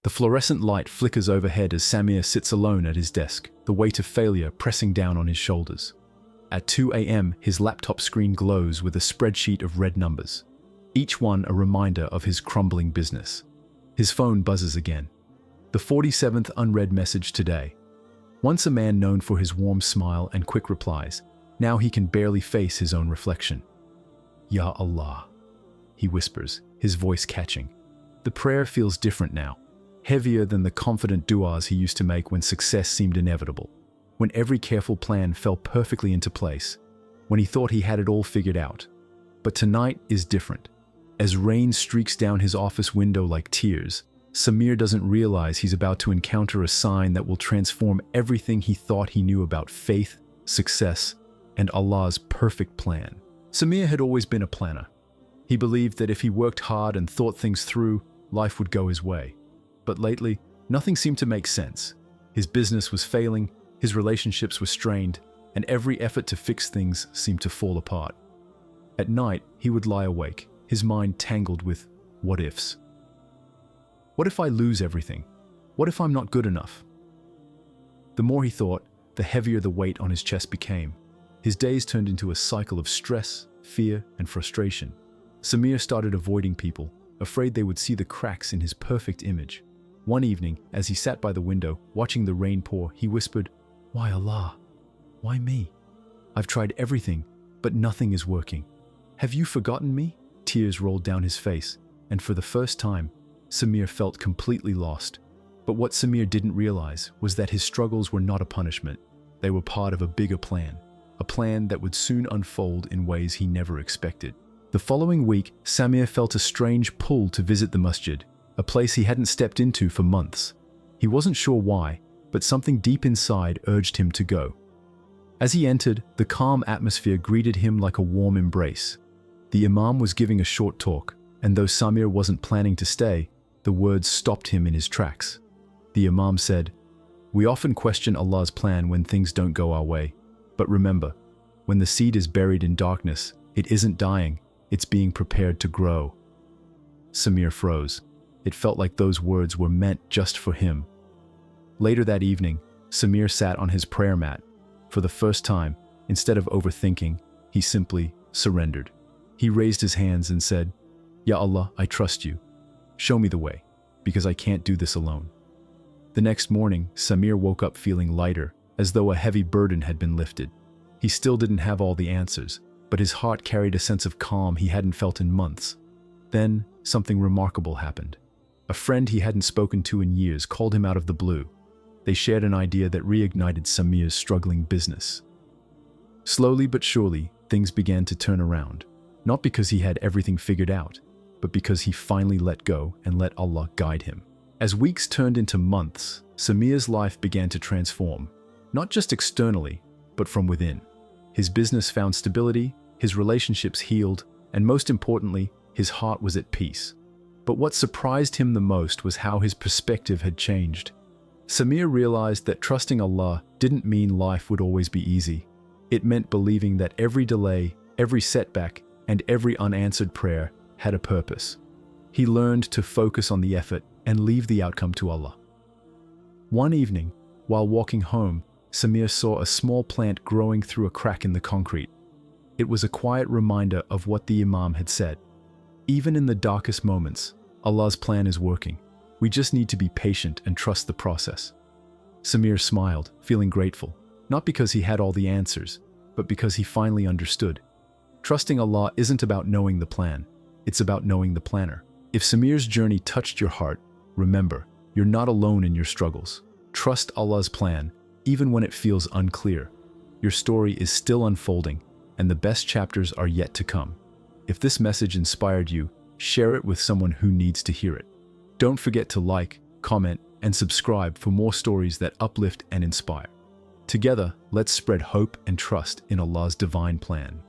The fluorescent light flickers overhead as Samir sits alone at his desk, the weight of failure pressing down on his shoulders. At 2 a.m., his laptop screen glows with a spreadsheet of red numbers, each one a reminder of his crumbling business. His phone buzzes again. The 47th unread message today. Once a man known for his warm smile and quick replies, now he can barely face his own reflection. Ya Allah, he whispers, his voice catching. The prayer feels different now, heavier than the confident du'as he used to make when success seemed inevitable, when every careful plan fell perfectly into place, when he thought he had it all figured out. But tonight is different. As rain streaks down his office window like tears, Samir doesn't realize he's about to encounter a sign that will transform everything he thought he knew about faith, success, and Allah's perfect plan. Samir had always been a planner. He believed that if he worked hard and thought things through, life would go his way. But lately, nothing seemed to make sense. His business was failing, his relationships were strained, and every effort to fix things seemed to fall apart. At night, he would lie awake, his mind tangled with what-ifs. What if I lose everything? What if I'm not good enough? The more he thought, the heavier the weight on his chest became. His days turned into a cycle of stress, fear, and frustration. Samir started avoiding people, afraid they would see the cracks in his perfect image. One evening, as he sat by the window, watching the rain pour, he whispered, "Why Allah? Why me? I've tried everything, but nothing is working. Have you forgotten me?" Tears rolled down his face, and for the first time, Samir felt completely lost. But what Samir didn't realize was that his struggles were not a punishment. They were part of a bigger plan, a plan that would soon unfold in ways he never expected. The following week, Samir felt a strange pull to visit the masjid, a place he hadn't stepped into for months. He wasn't sure why, but something deep inside urged him to go. As he entered, the calm atmosphere greeted him like a warm embrace. The imam was giving a short talk, and though Samir wasn't planning to stay, the words stopped him in his tracks. The imam said, "We often question Allah's plan when things don't go our way. But remember, when the seed is buried in darkness, it isn't dying, it's being prepared to grow." Samir froze. It felt like those words were meant just for him. Later that evening, Samir sat on his prayer mat. For the first time, instead of overthinking, he simply surrendered. He raised his hands and said, "Ya Allah, I trust you. Show me the way, because I can't do this alone." The next morning, Samir woke up feeling lighter, as though a heavy burden had been lifted. He still didn't have all the answers, but his heart carried a sense of calm he hadn't felt in months. Then, something remarkable happened. A friend he hadn't spoken to in years called him out of the blue. They shared an idea that reignited Samir's struggling business. Slowly but surely, things began to turn around, not because he had everything figured out, but because he finally let go and let Allah guide him. As weeks turned into months, Samir's life began to transform, not just externally, but from within. His business found stability, his relationships healed, and most importantly, his heart was at peace. But what surprised him the most was how his perspective had changed. Samir realized that trusting Allah didn't mean life would always be easy. It meant believing that every delay, every setback, and every unanswered prayer had a purpose. He learned to focus on the effort and leave the outcome to Allah. One evening, while walking home, Samir saw a small plant growing through a crack in the concrete. It was a quiet reminder of what the Imam had said. Even in the darkest moments, Allah's plan is working. We just need to be patient and trust the process. Samir smiled, feeling grateful, not because he had all the answers, but because he finally understood. Trusting Allah isn't about knowing the plan, it's about knowing the planner. If Samir's journey touched your heart, remember, you're not alone in your struggles. Trust Allah's plan, even when it feels unclear. Your story is still unfolding, and the best chapters are yet to come. If this message inspired you, share it with someone who needs to hear it. Don't forget to like, comment, and subscribe for more stories that uplift and inspire. Together, let's spread hope and trust in Allah's divine plan.